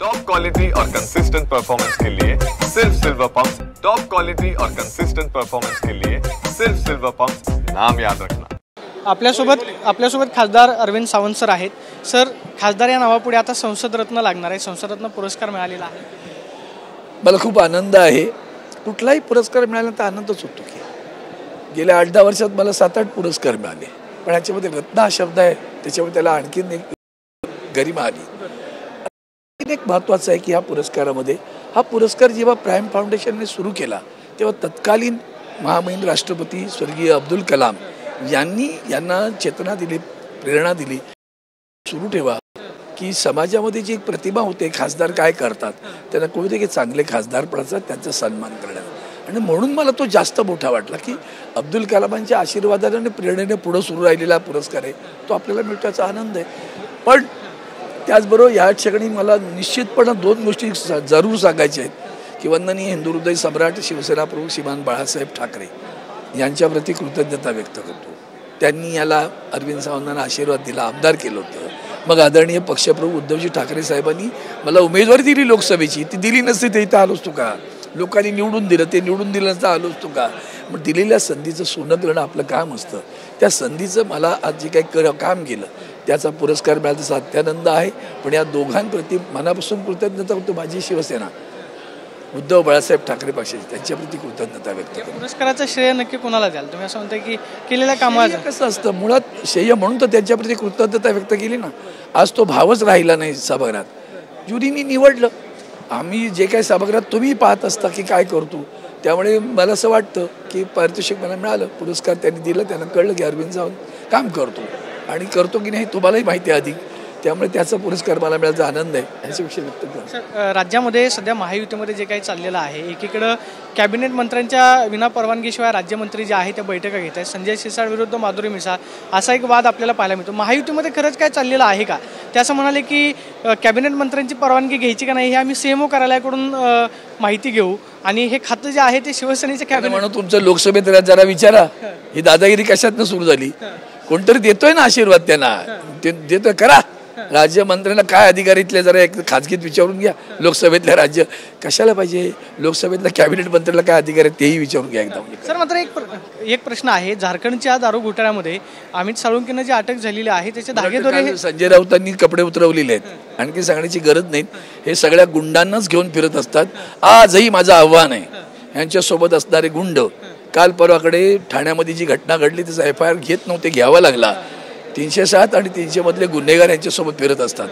Top quality और consistent performance के लिए सिर्फ सिल्वर पंप्स। टॉप क्वालिटी और कंसिस्टेंट परफॉर्मेंस के लिए सिर्फ सिल्वर पंप्स, नाम याद रखना। आपल्यासोबत खासदार अरविंद सावंत सर आहेत। सर, खासदार या नावापुढे आता संसद रत्न लागणार आहे, संसद रत्न पुरस्कार मिळालेला आहे। मला खूप आनंद आहे। कुठलाही पुरस्कार मिळाला तर आनंदच होतो की गेल्या 8-10 वर्षात मला 7-8 पुरस्कार मिळाले, पण याच्यामध्ये रत्न हा शब्द आहे, त्याच्यामुळे त्याला आणखीन एक गरिमा आली। एक महत्त्वाचं आहे की हा पुरस्कार जेव्हा प्राईम फाउंडेशनने सुरू केला तेव्हा तत्कालीन महामहिम राष्ट्रपती स्वर्गीय अब्दुल कलाम यांना चेतना दिली, प्रेरणा दिली, सुरू ठेवा की समाजामध्ये जी एक प्रतिभा होते, खासदार काय करतात, त्यांना कोणते की चांगले खासदार पडतात, त्यांचा सन्मान करण्यात। आणि म्हणून मला तो जास्त मोठा वाटला की अब्दुल कलामांच्या आशीर्वादाने आणि प्रेरणेने पुढे सुरू राहिलेला पुरस्कार आहे, तो आपल्याला मिळण्याचा आनंद आहे। पण त्याचबरोबर या ठिकाणी मला निश्चितपणे 2 गोष्टी जरूर सांगायच्या आहेत की वंदनीय हिंदू हृदय सम्राट शिवसेना प्रमुख श्रीमान बाळासाहेब ठाकरे यांच्याप्रती कृतज्ञता व्यक्त करतो। त्यांनी याला अरविंद सावंतांना आशीर्वाद दिला, आमदार केलं होतं। मग आदरणीय पक्षप्रमुख उद्धवजी ठाकरे साहेबांनी मला उमेदवारी दिली लोकसभेची, ती दिली नसती ते इथं आलोच तू का? लोकांनी निवडून दिलं, ते निवडून दिलं नसतं आलोच तू का? मग दिलेल्या संधीचं सोनं करणं आपलं काम असतं। त्या संधीचं मला आज जे काही काम केलं त्याचा पुरस्कार मिळाला त्याचा अत्यानंद आहे। पण या दोघांप्रती मनापासून कृतज्ञता करतो। माझी शिवसेना उद्धव बाळासाहेब ठाकरे पक्षाची त्यांच्याप्रती कृतज्ञता व्यक्त करतो। पुरस्काराचं श्रेय नक्की कोणाला द्याल तुम्ही? असं म्हणताय की केलेल्या कामाचं कसं असतं, मुळात श्रेय म्हणून तर त्यांच्याप्रती कृतज्ञता व्यक्त केली ना। आज तो भावच राहिला नाही सभागृहात, ज्युरीनी निवडलं। आम्ही जे काही सभागृहात तुम्ही पाहत असता की काय करतो, त्यामुळे मला असं वाटतं की पारितोषिक मला मिळालं, पुरस्कार त्यांनी दिला, त्यांना कळलं की अरविंद सावंत काम करतो आणि करतो की नाही तुम्हालाही माहिती आहे अधिक, त्यामुळे त्याचा पुरस्कार मला मिळायचा आनंद आहे, याच्याविषयी व्यक्त करतो। राज्यामध्ये सध्या महायुतीमध्ये जे काही चाललेलं आहे, एकीकडं कॅबिनेट मंत्र्यांच्या विना परवानगीशिवाय राज्यमंत्री जे आहे त्या बैठका घेत आहेत, संजय शिरसाट विरुद्ध माधुरी मिसाळ असा एक वाद आपल्याला पाहायला मिळतो। महायुतीमध्ये खरंच काय चाललेलं आहे का? ते असं म्हणाले की कॅबिनेट मंत्र्यांची परवानगी घ्यायची का नाही हे आम्ही सीएमओ कार्यालयाकडून माहिती घेऊ आणि हे खातं जे आहे ते शिवसेनेचे कॅबिनेट म्हणून तुमचं लोकसभेत जरा विचारा ही दादागिरी कशातनं सुरू झाली? कोणतरी देतोय ना आशीर्वाद, त्यांना देतोय करा। राज्यमंत्र्यांना काय अधिकारीतले जरा एक खाजगीत विचारून घ्या। लोकसभेतल्या राज्य कशाला पाहिजे, लोकसभेतल्या कॅबिनेट मंत्र्याला काय अधिकार आहे तेही विचारून घ्या एकदा। सर, मात्र एक प्रश्न आहे, झारखंडच्या दारू घोटाळ्यामध्ये अमित साळुंकेनं जी अटक झालेली आहे त्याचे धागेदोरे संजय राऊतांनी कपडे उतरवलेले आहेत, आणखी सांगण्याची गरज नाही। हे सगळ्या गुंडांनाच घेऊन फिरत असतात। आजही माझं आव्हान आहे, यांच्यासोबत असणारे गुंड, काल परवाकडे ठाण्यामध्ये जी घटना घडली त्याचा FIR घेत नव्हते, घ्यावा लागला। 307 आणि 300 मधले गुन्हेगार यांच्यासोबत फिरत असतात,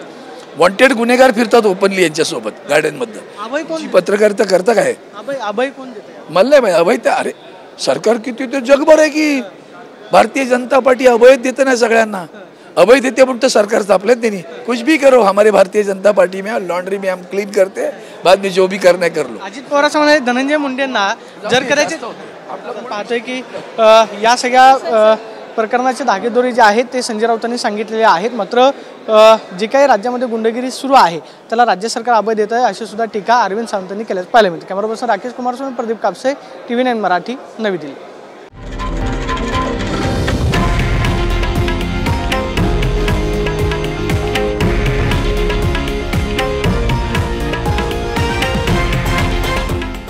वॉन्टेड गुन्हेगार फिरतात ओपनली यांच्यासोबत गाड्यांमधनं। पत्रकारिता करता काय? अभय कोण देते? मला नाही माहिती अभय त्या, अरे सरकार किती ते जगभर आहे की भारतीय जनता पार्टी अभय देते ना सगळ्यांना, अभय देते पण सरकार आपल्यात नाही। कुछ भी करो, हमारे भारतीय जनता पार्टी में लॉन्ड्री में हम क्लीन करते, बाद में जो भी करना है कर लो। अजित पवार असं म्हणाले धनंजय मुंडेंना जर कदाचित आपण पाहतोय की या सगळ्या प्रकरणाचे धागेदोरे जे आहेत ते संजय राऊतांनी सांगितलेले आहेत। मात्र जे काही राज्यामध्ये गुंडगिरी सुरू आहे त्याला राज्य सरकार अभय देत आहे अशी सुद्धा टीका अरविंद सावंतांनी केल्याचं पाहायला मिळते। कॅमेरा पर्सन राकेश कुमार सोबत प्रदीप कापसे, TV9 मराठी, नवी दिल्ली।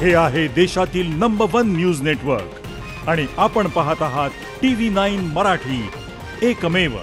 हे आहे देशातील नंबर 1 न्यूज नेटवर्क आणि आपण पाहत आहात TV9 मराठी, एकमेव।